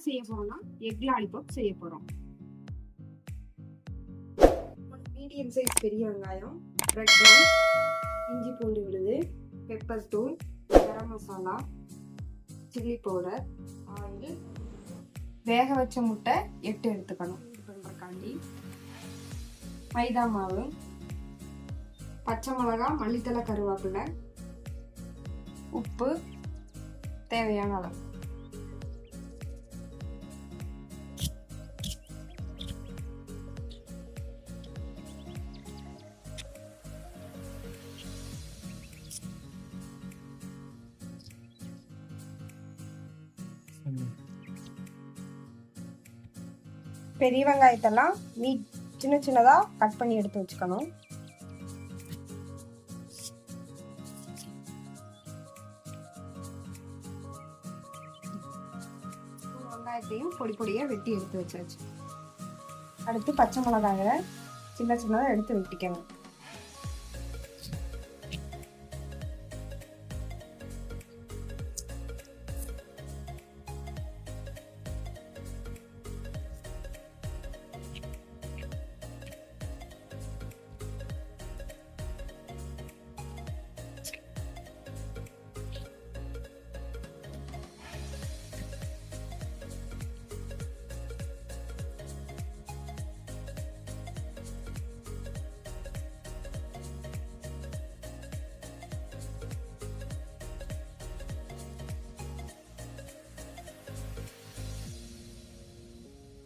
செய்ய போறோம்னா egg lollipop செய்ய போறோம். மீடியம் சைஸ் பெரிய வெங்காயம், ரெட் ப்ரௌன், இஞ்சி பூண்டு விழுது, பெப்பர் தூள், garam masala, chilli powder, oil, வேக வச்ச முட்டை 8 எடுத்துக்கணும். இது பண்றதுக்காண்டி மைதா மாவு, பச்சை மிளகாய், மல்லித்தலை, கருவேப்பிலை, உப்பு தேவையான அளவு. பெரிய வெங்காயத்தெல்லாம் சின்ன சின்னதா கட் பண்ணி எடுத்து வச்சுக்கணும். வெங்காயத்தையும் பொடி பொடியா வெட்டி எடுத்து வச்சாச்சு. அடுத்து பச்சை மிளகாய சின்ன சின்னதா எடுத்து வெட்டிக்கணும்.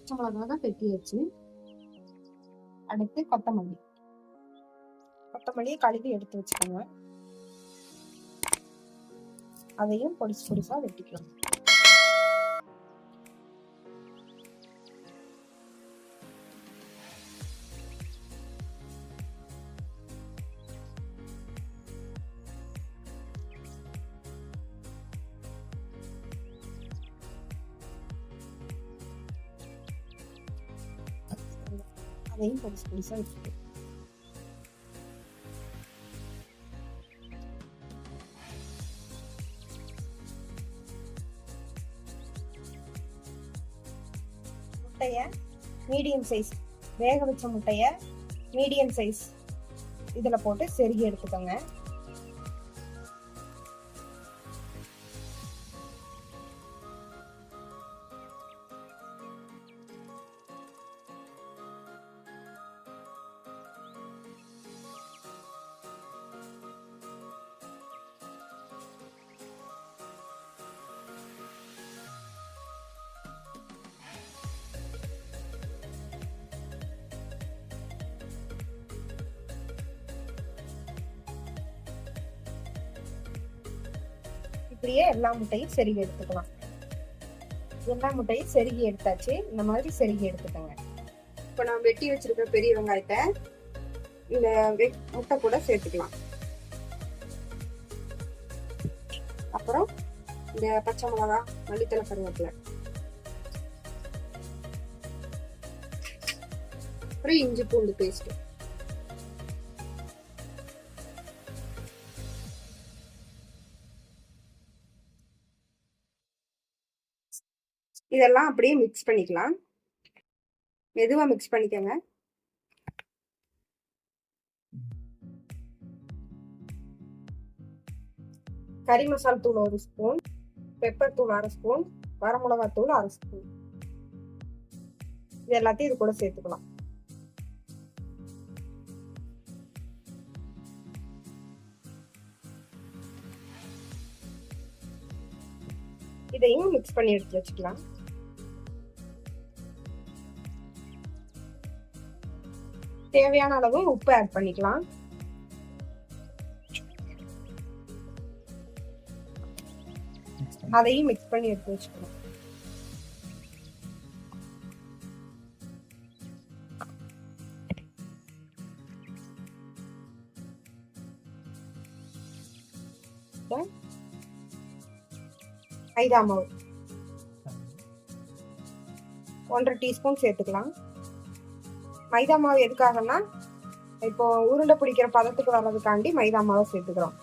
பச்சை மிளகாய் வெட்டியாச்சு. அடுத்து கொத்தமல்லியை கழுவி எடுத்து வச்சுக்கோங்க. அதையும் பொடிசு பொடிசா வெட்டிக்கலாம். அதையும் பொடிசு பொடிசா வச்சுட்டு முட்டைய மீடியம் சைஸ் வேக வச்ச முட்டைய மீடியம் சைஸ் இதுல போட்டு செருகி எடுத்துக்கோங்க. இப்படியே எல்லா முட்டையும் செருகி எடுத்துக்கலாம். எல்லா முட்டையும் செருகி எடுத்தாச்சு. இந்த மாதிரி செருகி எடுத்துக்கோங்க. இப்போ நான் வெட்டி வச்சிருக்க பெரிய வெங்காயத்தை இந்த முட்டை கூட சேர்த்துக்கலாம். அப்புறம் இந்த பச்சை மிளகாய், மல்லித்தலை, கருவேப்பிலை, அப்புறம் இஞ்சி பூண்டு பேஸ்ட். இதெல்லாம் அப்படியே மிக்ஸ் பண்ணிக்கலாம். மெதுவா மிக்ஸ் பண்ணிக்கோங்க. கறி மசாலா தூள் 1 ஸ்பூன், பெப்பர் தூள் 1/2 ஸ்பூன், வரமிளகாய் தூள் 1/2 ஸ்பூன். இது எல்லாத்தையும் இது கூட சேர்த்துக்கலாம். இதையும் மிக்ஸ் பண்ணி எடுத்து வச்சுக்கலாம். தேவையான அளவு உப்பு ஆட் பண்ணிக்கலாம். அதையும் மிக்ஸ் பண்ணி எடுத்து வச்சுக்கலாம். மைதா மாவு 1/2 டீஸ்பூன் சேர்த்துக்கலாம். மைதா மாவு எதுக்காகனா இப்போ உருண்டை பிடிக்கிற பதத்துக்கு வர்றதுக்காண்டி மைதா மாவு சேர்த்துக்கிறோம்.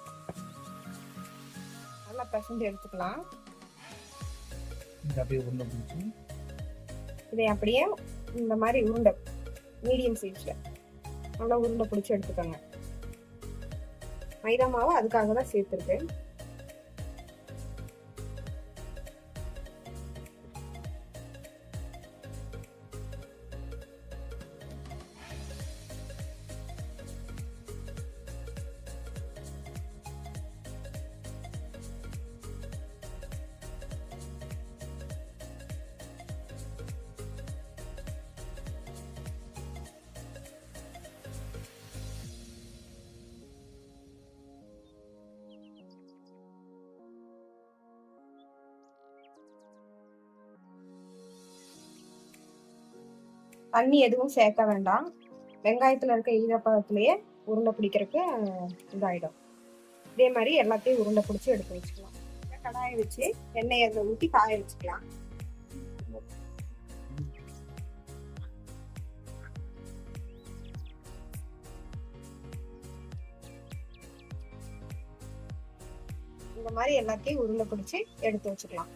நல்லா பிசைஞ்சு எடுத்துக்கலாம். அப்படியே உருண்டை பிடிச்சி இதை அப்படியே இந்த மாதிரி உருண்டை மீடியம் சைஸ்ல நல்லா உருண்டை பிடிச்சி எடுத்துக்கோங்க. மைதா மாவு அதுக்காக தான் சேர்த்துருக்கேன். தண்ணி எதுவும் சேர்க்க வேண்டாம். வெங்காயத்துல இருக்க ஈரப்பதத்திலேயே உருண்டை பிடிக்கிறதுக்கு இதாயிடும். இதே மாதிரி எல்லாத்தையும் உருண்டை பிடிச்சி எடுத்து வச்சுக்கலாம். கடாயை வச்சு எண்ணெயை அதில் ஊற்றி காய வச்சுக்கலாம். இந்த மாதிரி எல்லாத்தையும் உருண்டை பிடிச்சி எடுத்து வச்சுக்கலாம்.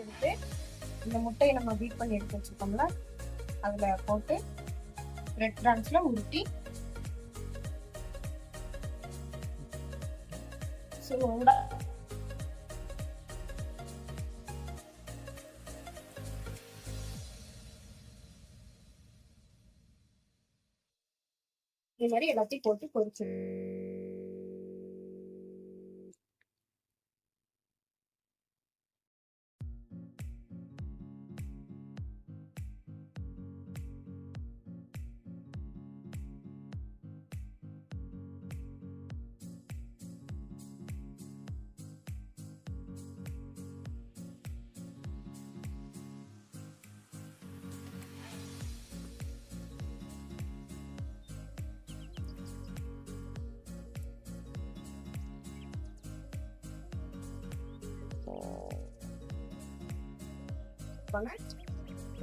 எடுத்து இந்த முட்டையை நம்ம பீட் பண்ணி எடுத்து வச்சிருக்கோம்ல அதுல போட்டு பிரெட் கிராம்ஸ்ல உருட்டி சுருண்டா இது மாதிரி எல்லாத்தையும் போட்டு பொரிச்சு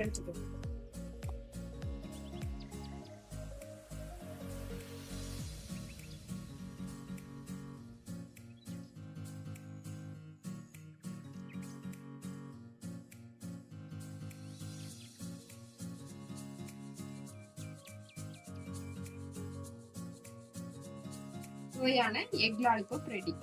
எடுத்துக்கணும். சுவையான எக் லாலிபாப் ரெடி.